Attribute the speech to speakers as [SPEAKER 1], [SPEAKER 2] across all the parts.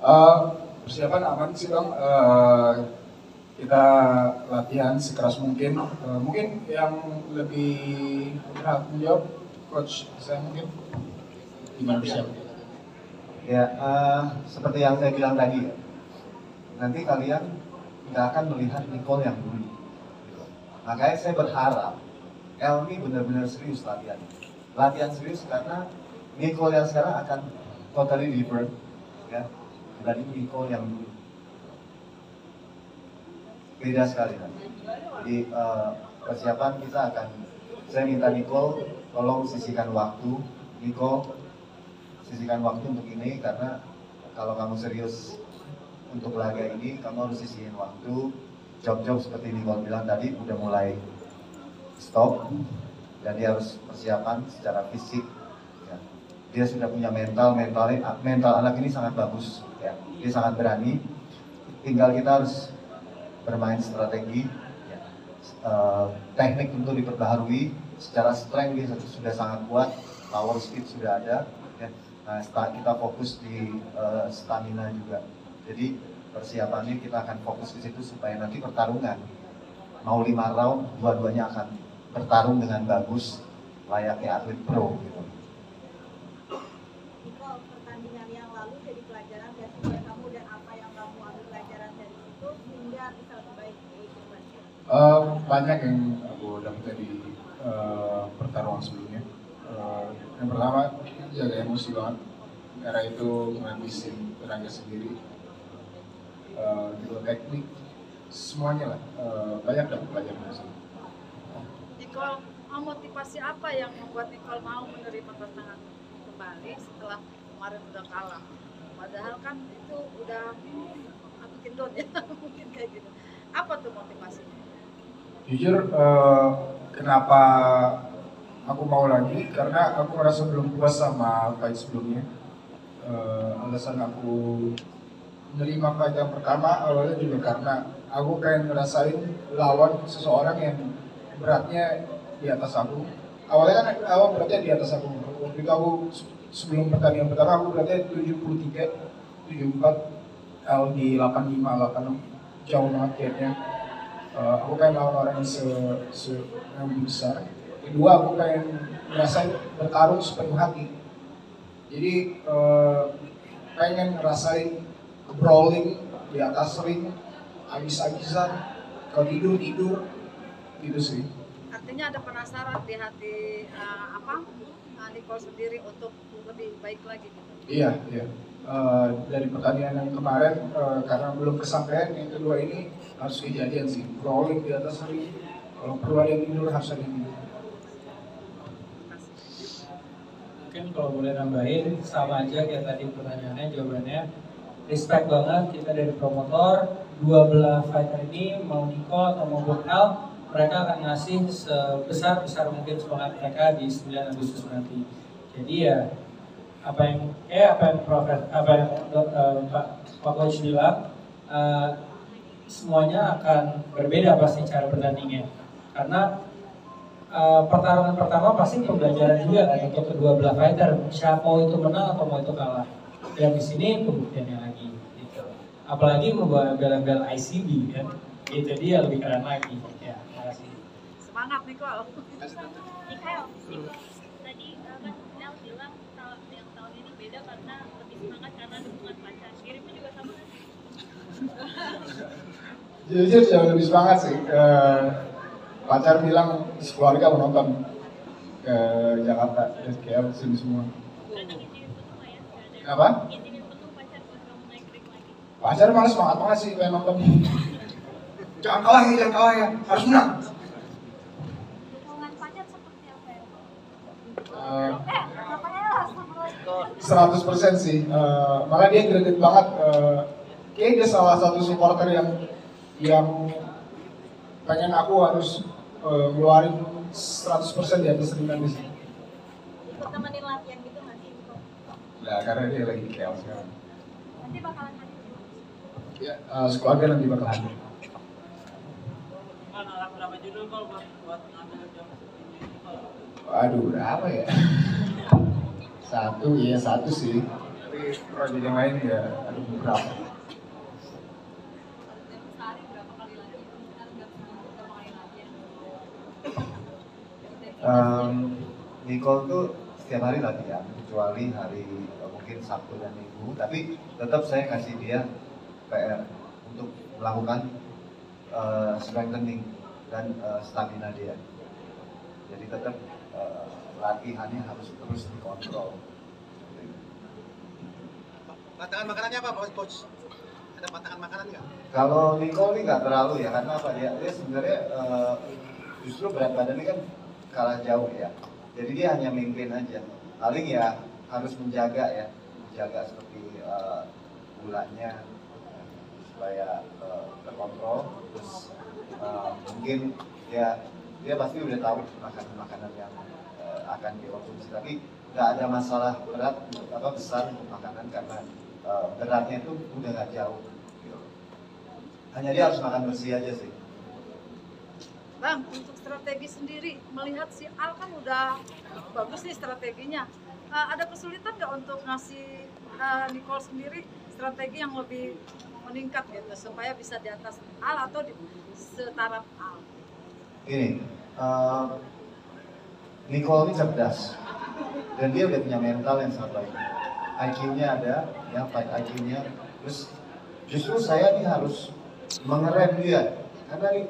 [SPEAKER 1] Eh, Persiapan aman sih Bang. Kita latihan sekeras mungkin. Mungkin yang lebih berhak menjawab coach saya mungkin gimana persiapan?
[SPEAKER 2] Ya, seperti yang saya bilang tadi ya, nanti kalian nggak akan melihat Nicole yang dulu. Makanya saya berharap Elmi benar-benar serius latihan. Latihan serius karena Nicole yang sekarang akan totally different, ya, dari Nicole yang dulu. Beda sekali kan. Jadi persiapan kita akan, saya minta Nicole tolong sisihkan waktu. Nicole sisihkan waktu untuk ini, karena kalau kamu serius untuk laga ini kamu harus sisihin waktu. Job-job seperti Nicole bilang tadi udah mulai stop, dan dia harus persiapan secara fisik ya. Dia sudah punya mental anak ini sangat bagus ya. Dia sangat berani, tinggal kita harus bermain strategi ya. Teknik untuk diperbaharui, secara strength dia sudah sangat kuat, power speed sudah ada ya. Nah, kita fokus di stamina juga. Jadi persiapannya kita akan fokus ke situ supaya nanti pertarungan mau 5 round dua-duanya akan bertarung dengan bagus layaknya atlet pro gitu.
[SPEAKER 3] Nicole, pertandingan yang lalu jadi pelajaran dari sisi kamu dan apa yang kamu ambil pelajaran dari situ hingga bisa lebih baik di depan?
[SPEAKER 1] Banyak yang aku dapat dari pertarungan sebelumnya. Yang pertama jaga emosi banget, karena itu menghabisin tenaga sendiri. Kedua teknik, semuanya lah, banyak dapat pelajaran dari sana.
[SPEAKER 4] Nicole, motivasi apa yang membuat Nicole mau menerima tantangan kembali setelah kemarin udah kalah? Padahal kan itu udah bikin down ya, mungkin kayak gitu. Apa tuh motivasinya?
[SPEAKER 1] Jujur, kenapa aku mau lagi? Karena aku merasa belum puas sama fight sebelumnya. Alasan aku menerima fight yang pertama awalnya juga karena aku pengen ngerasain lawan seseorang yang beratnya di atas aku. Awalnya kan beratnya di atas aku. Waktu itu aku sebelum pertandingan pertama aku beratnya 73, 74, L di 85, 86, jauh banget gapnya. Aku pengen lawan orang yang yang lebih besar. Kedua, aku pengen ngerasain bertarung sepenuh hati. Jadi pengen ngerasain brawling di atas ring, habis-habisan, kalau tidur, gitu sih.
[SPEAKER 4] Artinya ada penasaran di hati Nicole sendiri untuk lebih baik lagi gitu.
[SPEAKER 1] Iya. Dari pertandingan yang kemarin, karena belum kesampaian, yang kedua ini harus kejadian sih. Brawling di atas ring, kalau perlu ada yang tidur harus ada yang tidur.
[SPEAKER 5] Mungkin kalau boleh nambahin, sama aja kayak tadi pertanyaannya, jawabannya respect banget kita dari promotor. Dua belah fighter ini, mau Nicole atau mau Bokal, mereka akan ngasih sebesar mungkin semangat mereka di 9 Agustus nanti. Jadi ya apa yang Pak Coach bilang, semuanya akan berbeda pasti cara bertandingnya, karena pertarungan pertama pasti pembelajaran juga kan untuk kedua belah fighter, siapa mau itu menang atau mau itu kalah. Dan di sini pembuktiannya lagi gitu. Apalagi membawa bel-bel ICB kan, itu dia lebih keren lagi ya. Makasih.
[SPEAKER 4] Semangat Nicole.
[SPEAKER 3] Nicole, tadi kan Nel bilang yang tahun ini beda karena lebih semangat karena dukungan pacar. Dirimu juga sama kan?
[SPEAKER 1] Jujur jauh lebih semangat sih. Pacar bilang sekeluarga mau nonton ke Jakarta, kayak sini semua. Apa? Pacar malah semangat banget sih pengen nonton. Jangan kalah ya, harus menang.
[SPEAKER 3] Dukungan pacar seperti apa ya?
[SPEAKER 1] 100% sih. Malah dia greget banget. Kayaknya dia salah satu supporter yang pengen aku harus ngeluarin 100% di atas ring di sini.
[SPEAKER 3] Ikut temenin latihan gitu nggak sih?
[SPEAKER 1] Nah, karena dia lagi chaos sekarang.
[SPEAKER 3] Nanti bakalan hadir.
[SPEAKER 1] Ya, sekeluarga nanti bakal hadir.
[SPEAKER 6] Berapa judul kalau buat ngambil jam ini?
[SPEAKER 1] Waduh, berapa ya? Satu sih. Tapi project yang lain ya ada beberapa.
[SPEAKER 2] Nicole tuh setiap hari latihan, kecuali hari mungkin Sabtu dan Minggu, tapi tetap saya kasih dia PR untuk melakukan strengthening dan stamina dia. Jadi tetap latihannya harus terus dikontrol.
[SPEAKER 7] Pantangan makanannya apa, Coach? Ada pantangan makanan nggak?
[SPEAKER 2] Kalau Nicole ini nggak terlalu ya, karena apa dia sebenarnya justru berat badannya kan kalah jauh ya. Jadi dia hanya maintain aja. Paling ya harus menjaga seperti gulanya supaya terkontrol. Terus mungkin dia pasti udah tahu makanan yang akan dikonsumsi. Tapi nggak ada masalah berat besar untuk makanan karena beratnya itu udah nggak jauh. Gitu. Hanya dia harus makan bersih aja sih.
[SPEAKER 4] Bang, untuk strategi sendiri, melihat si Al kan udah bagus nih strateginya. Ada kesulitan nggak untuk ngasih Nicole sendiri strategi yang lebih meningkat gitu, supaya bisa di atas Al atau di setaraf Al?
[SPEAKER 2] Gini, Nicole ini cerdas dan dia udah punya mental yang sangat baik. IQ-nya ada, ya fight IQ-nya. Terus justru saya nih harus mengerem dia karena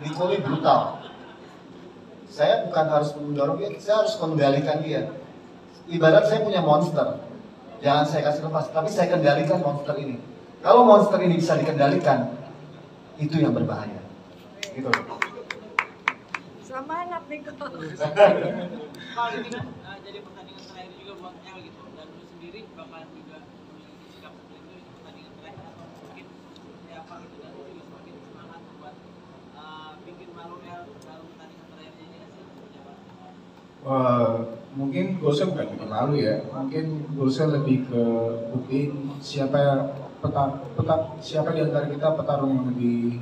[SPEAKER 2] Nicole ini brutal. Saya bukan harus mendorong dia, saya harus mengendalikan dia. Ibarat saya punya monster, jangan saya kasih lepas, tapi saya kendalikan monster ini. Kalau monster ini bisa dikendalikan, itu yang berbahaya. Gitu.
[SPEAKER 4] Semangat Nicole.
[SPEAKER 6] Kalau ini kan jadi pertandingan terakhir juga buat El gitu, dan lu sendiri bakalan juga memiliki sikap seperti itu di pertandingan terakhir. Mungkin ya apa gitu, dan lu juga semakin semangat buat bikin malu El dalam pertandingan terakhir ini hasil seperti apa?
[SPEAKER 1] Mungkin goalsnya bukan bikin malu ya, mungkin goalsnya lebih ke buktiin siapa siapa di antara kita petarung yang lebih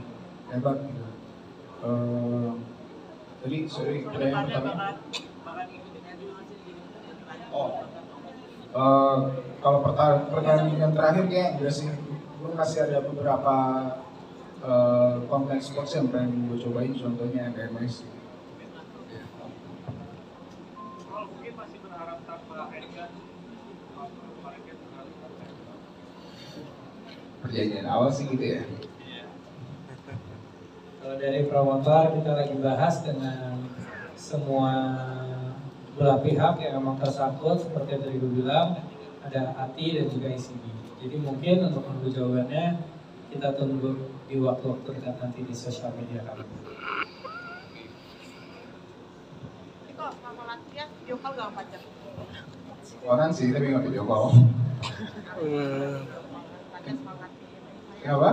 [SPEAKER 1] hebat gitu. Jadi sorry pertanyaan pertama.
[SPEAKER 6] Bahkan ngikutin El juga masih jadi pertandingan terakhir.
[SPEAKER 1] Kalau pertandingan terakhirnya enggak sih, gue masih ada beberapa kompleks sports yang pengen gue cobain, contohnya MMS.
[SPEAKER 7] Kalau mungkin masih berharap tanpa Edgar, kemarin kan berharap
[SPEAKER 1] Perjanjian awal sih gitu ya.
[SPEAKER 5] Kalau dari promotor kita lagi bahas dengan semua belah pihak yang memang tersangkut seperti yang tadi gue bilang, ada ATI dan juga ICB. Jadi mungkin untuk menunggu jawabannya kita tunggu di waktu-waktu dekat nanti di sosial media kami.
[SPEAKER 4] Nicole, sama latihan video call gak pacar?
[SPEAKER 1] Orang sih tapi nggak video call.
[SPEAKER 4] Latihan semangatin.
[SPEAKER 1] Kenapa?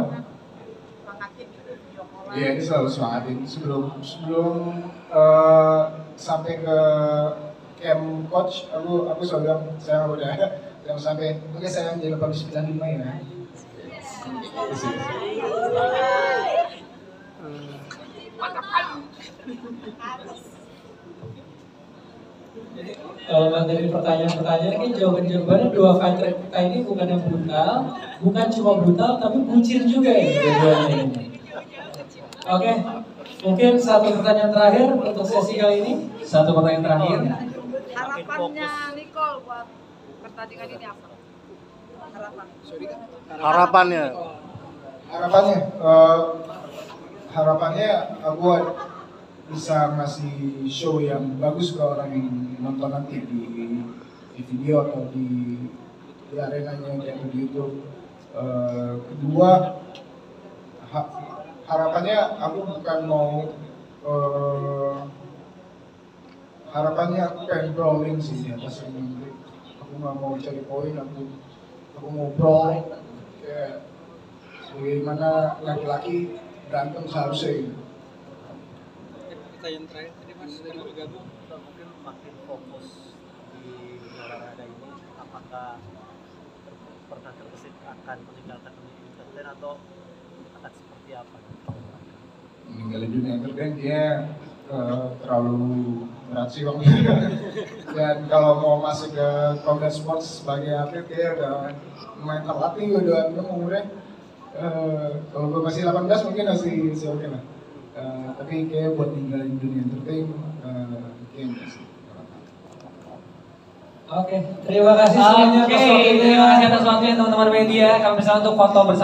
[SPEAKER 4] Semangatin gitu video call.
[SPEAKER 1] Iya, ini selalu semangatin sebelum sampai ke camp coach, aku selalu bilang saya udah jangan sampai oke saya menjadi 895 ya.
[SPEAKER 5] Kalau dari pertanyaan-pertanyaan ini jawaban-jawabannya dua fighter kita ini bukan yang brutal, bukan cuma brutal tapi bucin juga ya dua-duanya ini. Oke, mungkin satu pertanyaan terakhir untuk sesi kali ini. Satu pertanyaan terakhir.
[SPEAKER 4] Harapannya Nicole buat pertandingan ini apa?
[SPEAKER 7] harapannya.
[SPEAKER 1] Harapannya aku bisa ngasih show yang bagus ke orang yang nonton nanti di video atau di arenanya kayak di YouTube. Kedua, harapannya aku bukan mau harapannya aku pengen brawling sih di atas ring. Aku nggak mau cari poin, aku mau brawl kayak sebagaimana laki-laki berantem seharusnya gitu.
[SPEAKER 6] Pertanyaan terakhir tadi Mas tadi bergabung.
[SPEAKER 7] Mungkin makin fokus di olahraga ini, apakah pernah terbesit akan meninggalkan dunia entertain atau akan seperti apa?
[SPEAKER 1] Meninggalin dunia entertain dia terlalu berat sih bang. Dan kalau mau masuk ke combat sports sebagai atlet ya udah lumayan terlatih, udah umurnya. Kalau gue masih 18 mungkin masih oke lah. Tapi kayak buat tinggalin dunia entertain kayak enggak sih.
[SPEAKER 5] Oke, terima kasih semuanya atas waktunya.
[SPEAKER 8] Terima kasih atas waktunya teman-teman media. Kami bersama untuk foto bersama.